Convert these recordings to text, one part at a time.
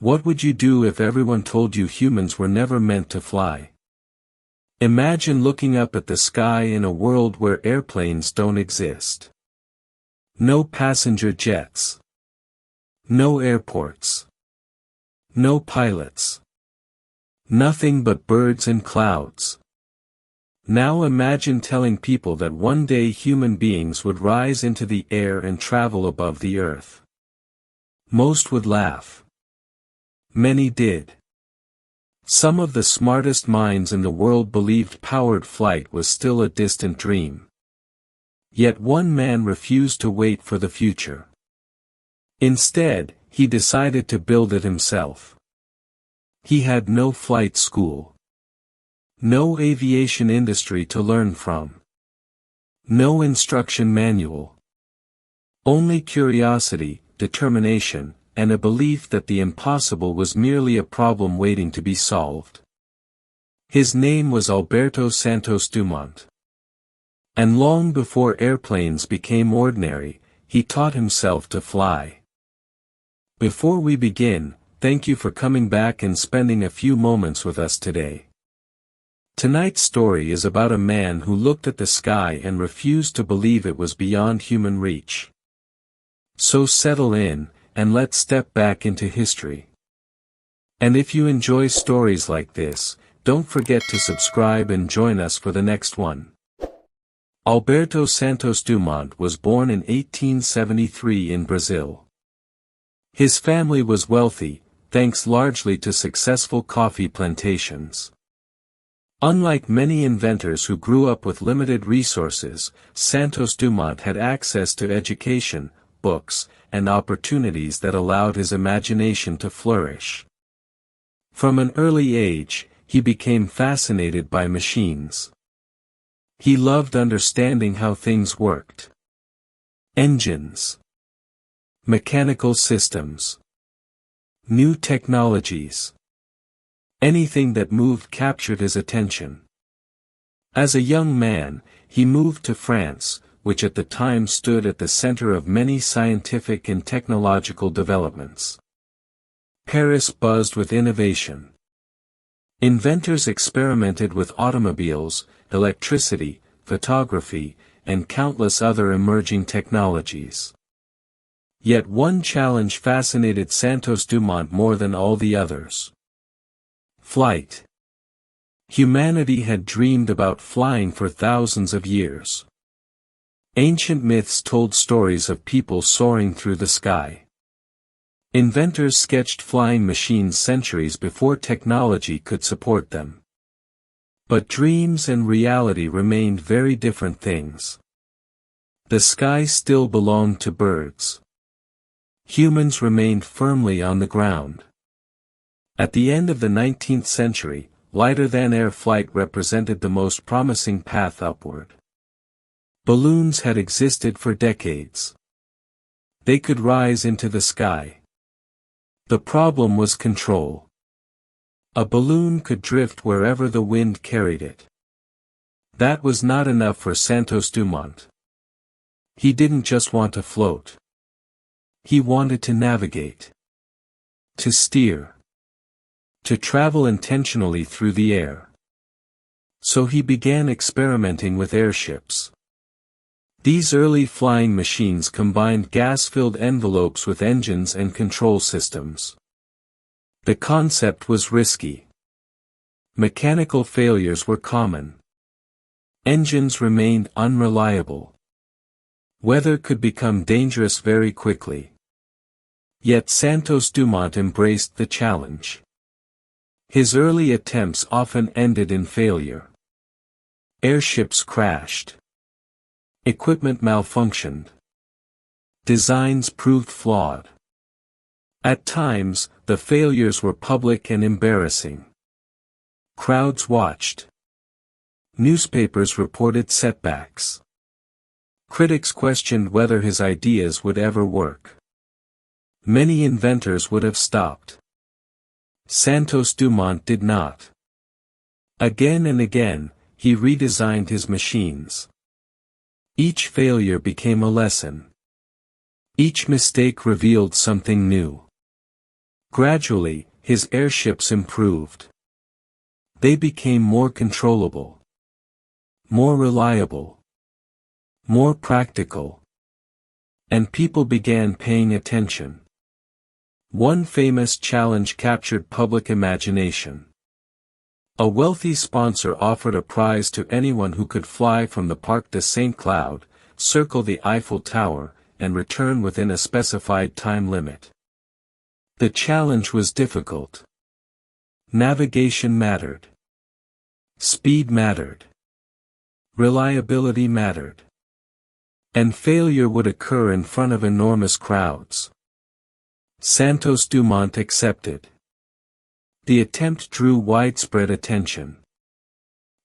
What would you do if everyone told you humans were never meant to fly? Imagine looking up at the sky in a world where airplanes don't exist. No passenger jets. No airports. No pilots. Nothing but birds and clouds. Now imagine telling people that one day human beings would rise into the air and travel above the earth. Most would laugh. Many did. Some of the smartest minds in the world believed powered flight was still a distant dream. Yet one man refused to wait for the future. Instead, he decided to build it himself. He had no flight school. No aviation industry to learn from. No instruction manual. Only curiosity, determination, and a belief that the impossible was merely a problem waiting to be solved. His name was Alberto Santos-Dumont. And long before airplanes became ordinary, he taught himself to fly. Before we begin, thank you for coming back and spending a few moments with us today. Tonight's story is about a man who looked at the sky and refused to believe it was beyond human reach. So settle in, and let's step back into history. And if you enjoy stories like this, don't forget to subscribe and join us for the next one. Alberto Santos-Dumont was born in 1873 in Brazil. His family was wealthy, thanks largely to successful coffee plantations. Unlike many inventors who grew up with limited resources, Santos-Dumont had access to education, books, and opportunities that allowed his imagination to flourish. From an early age, he became fascinated by machines. He loved understanding how things worked. Engines. Mechanical systems. New technologies. Anything that moved captured his attention. As a young man, he moved to France, which at the time stood at the center of many scientific and technological developments. Paris buzzed with innovation. Inventors experimented with automobiles, electricity, photography, and countless other emerging technologies. Yet one challenge fascinated Santos-Dumont more than all the others. Flight. Humanity had dreamed about flying for thousands of years. Ancient myths told stories of people soaring through the sky. Inventors sketched flying machines centuries before technology could support them. But dreams and reality remained very different things. The sky still belonged to birds. Humans remained firmly on the ground. At the end of the 19th century, lighter-than-air flight represented the most promising path upward. Balloons had existed for decades. They could rise into the sky. The problem was control. A balloon could drift wherever the wind carried it. That was not enough for Santos-Dumont. He didn't just want to float. He wanted to navigate. To steer. To travel intentionally through the air. So he began experimenting with airships. These early flying machines combined gas-filled envelopes with engines and control systems. The concept was risky. Mechanical failures were common. Engines remained unreliable. Weather could become dangerous very quickly. Yet Santos-Dumont embraced the challenge. His early attempts often ended in failure. Airships crashed. Equipment malfunctioned. Designs proved flawed. At times, the failures were public and embarrassing. Crowds watched. Newspapers reported setbacks. Critics questioned whether his ideas would ever work. Many inventors would have stopped. Santos-Dumont did not. Again and again, he redesigned his machines. Each failure became a lesson. Each mistake revealed something new. Gradually, his airships improved. They became more controllable, more reliable, more practical. And people began paying attention. One famous challenge captured public imagination. A wealthy sponsor offered a prize to anyone who could fly from the Parc de Saint-Cloud, circle the Eiffel Tower, and return within a specified time limit. The challenge was difficult. Navigation mattered. Speed mattered. Reliability mattered. And failure would occur in front of enormous crowds. Santos-Dumont accepted. The attempt drew widespread attention.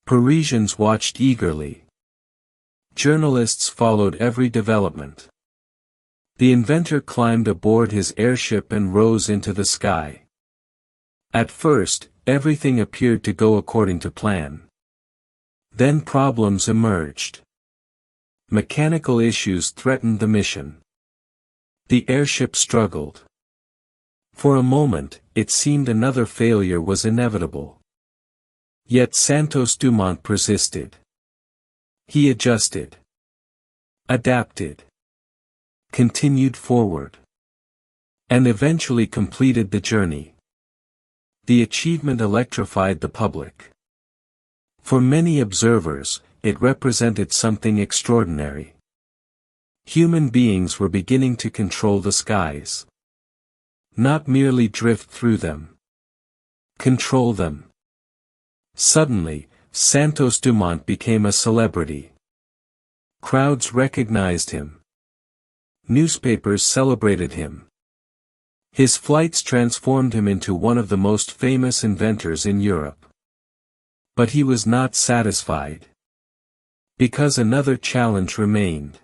Parisians watched eagerly. Journalists followed every development. The inventor climbed aboard his airship and rose into the sky. At first, everything appeared to go according to plan. Then problems emerged. Mechanical issues threatened the mission. The airship struggled. For a moment, it seemed another failure was inevitable. Yet Santos-Dumont persisted. He adjusted. Adapted. Continued forward. And eventually completed the journey. The achievement electrified the public. For many observers, it represented something extraordinary. Human beings were beginning to control the skies. Not merely drift through them. Control them. Suddenly, Santos-Dumont became a celebrity. Crowds recognized him. Newspapers celebrated him. His flights transformed him into one of the most famous inventors in Europe. But he was not satisfied. Because another challenge remained.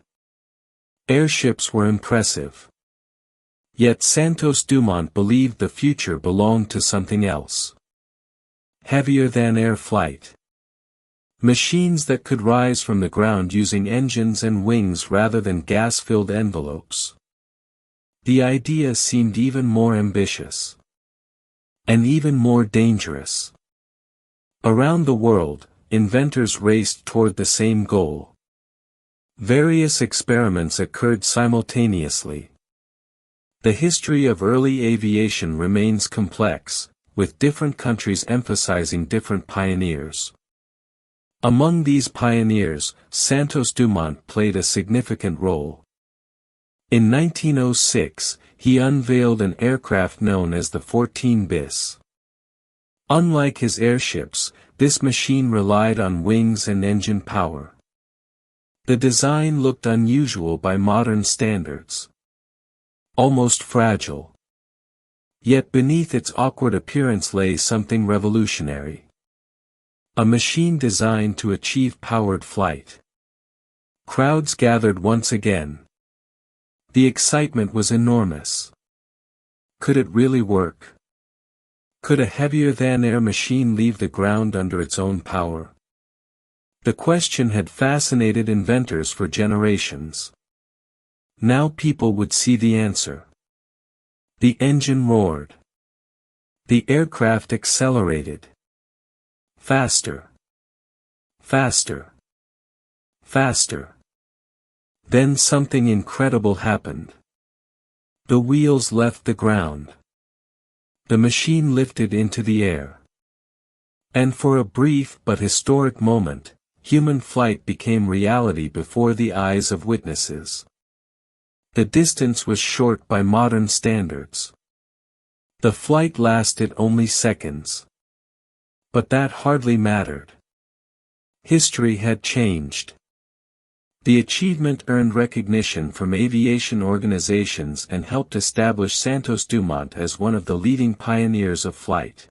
Airships were impressive. Yet Santos-Dumont believed the future belonged to something else. Heavier than air flight. Machines that could rise from the ground using engines and wings rather than gas-filled envelopes. The idea seemed even more ambitious. And even more dangerous. Around the world, inventors raced toward the same goal. Various experiments occurred simultaneously. The history of early aviation remains complex, with different countries emphasizing different pioneers. Among these pioneers, Santos-Dumont played a significant role. In 1906, he unveiled an aircraft known as the 14 bis. Unlike his airships, this machine relied on wings and engine power. The design looked unusual by modern standards. Almost fragile. Yet beneath its awkward appearance lay something revolutionary. A machine designed to achieve powered flight. Crowds gathered once again. The excitement was enormous. Could it really work? Could a heavier-than-air machine leave the ground under its own power? The question had fascinated inventors for generations. Now people would see the answer. The engine roared. The aircraft accelerated. Faster. Faster. Faster. Then something incredible happened. The wheels left the ground. The machine lifted into the air. And for a brief but historic moment, human flight became reality before the eyes of witnesses. The distance was short by modern standards. The flight lasted only seconds. But that hardly mattered. History had changed. The achievement earned recognition from aviation organizations and helped establish Santos-Dumont as one of the leading pioneers of flight.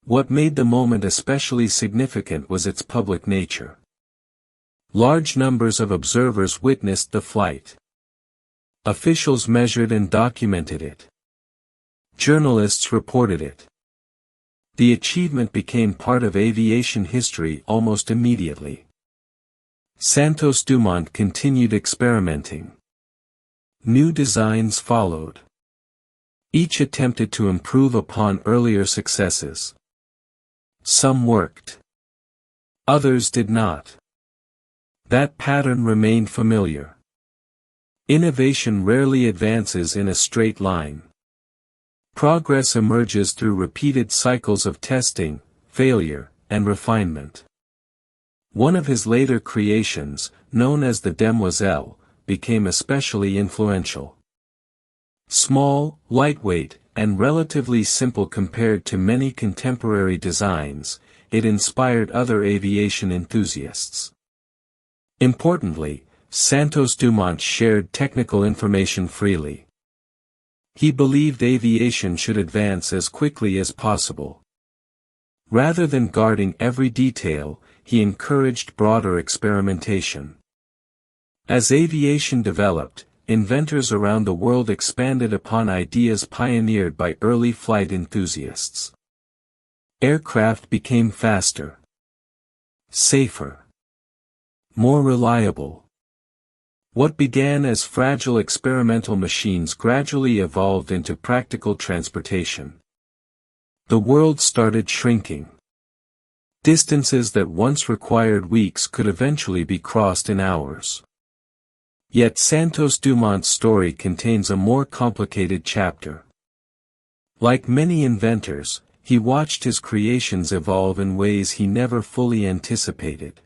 What made the moment especially significant was its public nature. Large numbers of observers witnessed the flight. Officials measured and documented it. Journalists reported it. The achievement became part of aviation history almost immediately. Santos-Dumont continued experimenting. New designs followed. Each attempted to improve upon earlier successes. Some worked. Others did not. That pattern remained familiar. Innovation rarely advances in a straight line. Progress emerges through repeated cycles of testing, failure, and refinement. One of his later creations, known as the Demoiselle, became especially influential. Small, lightweight, and relatively simple compared to many contemporary designs, it inspired other aviation enthusiasts. Importantly, Santos-Dumont shared technical information freely. He believed aviation should advance as quickly as possible. Rather than guarding every detail, he encouraged broader experimentation. As aviation developed, inventors around the world expanded upon ideas pioneered by early flight enthusiasts. Aircraft became faster, safer, more reliable. What began as fragile experimental machines gradually evolved into practical transportation. The world started shrinking. Distances that once required weeks could eventually be crossed in hours. Yet Santos-Dumont's story contains a more complicated chapter. Like many inventors, he watched his creations evolve in ways he never fully anticipated.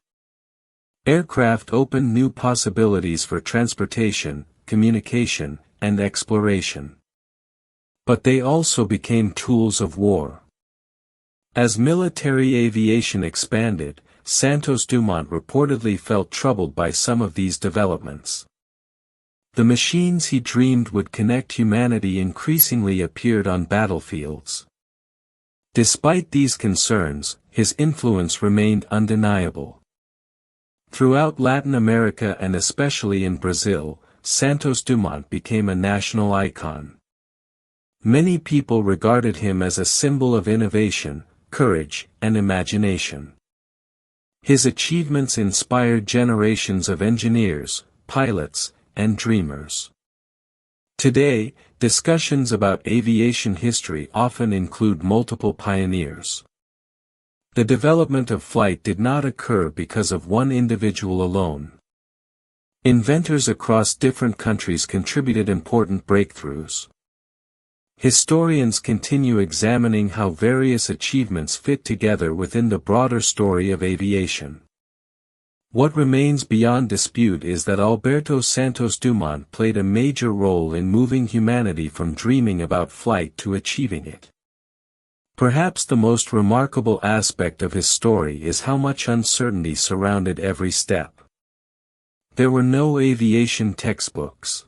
Aircraft opened new possibilities for transportation, communication, and exploration. But they also became tools of war. As military aviation expanded, Santos-Dumont reportedly felt troubled by some of these developments. The machines he dreamed would connect humanity increasingly appeared on battlefields. Despite these concerns, his influence remained undeniable. Throughout Latin America and especially in Brazil, Santos-Dumont became a national icon. Many people regarded him as a symbol of innovation, courage, and imagination. His achievements inspired generations of engineers, pilots, and dreamers. Today, discussions about aviation history often include multiple pioneers. The development of flight did not occur because of one individual alone. Inventors across different countries contributed important breakthroughs. Historians continue examining how various achievements fit together within the broader story of aviation. What remains beyond dispute is that Alberto Santos-Dumont played a major role in moving humanity from dreaming about flight to achieving it. Perhaps the most remarkable aspect of his story is how much uncertainty surrounded every step. There were no aviation textbooks.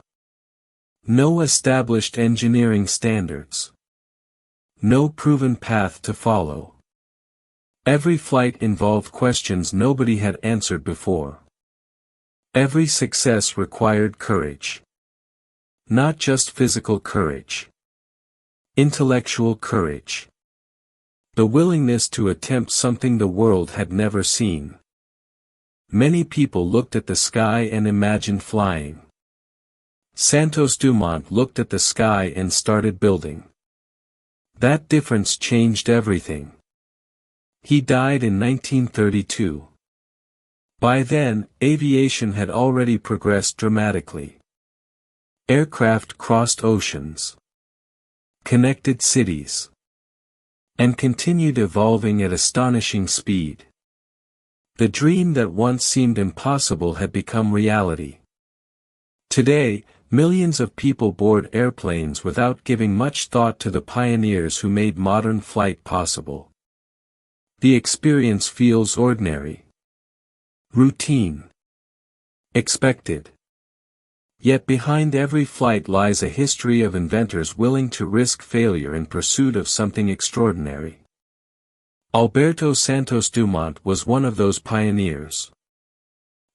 No established engineering standards. No proven path to follow. Every flight involved questions nobody had answered before. Every success required courage. Not just physical courage. Intellectual courage. The willingness to attempt something the world had never seen. Many people looked at the sky and imagined flying. Santos-Dumont looked at the sky and started building. That difference changed everything. He died in 1932. By then, aviation had already progressed dramatically. Aircraft crossed oceans, connected cities, and continued evolving at astonishing speed. The dream that once seemed impossible had become reality. Today, millions of people board airplanes without giving much thought to the pioneers who made modern flight possible. The experience feels ordinary, routine, expected. Yet behind every flight lies a history of inventors willing to risk failure in pursuit of something extraordinary. Alberto Santos-Dumont was one of those pioneers.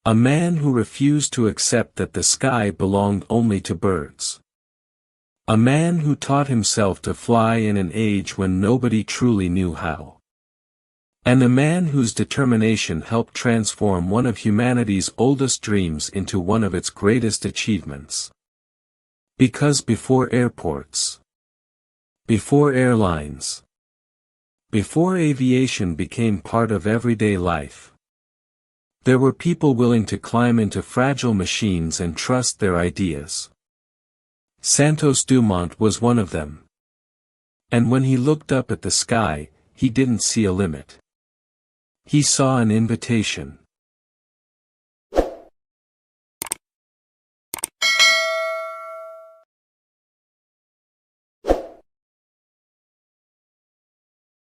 A man who refused to accept that the sky belonged only to birds. A man who taught himself to fly in an age when nobody truly knew how. And a man whose determination helped transform one of humanity's oldest dreams into one of its greatest achievements. Because before airports, Before airlines. Before aviation became part of everyday life. There were people willing to climb into fragile machines and trust their ideas. Santos-Dumont was one of them. And when he looked up at the sky, he didn't see a limit. He saw an invitation.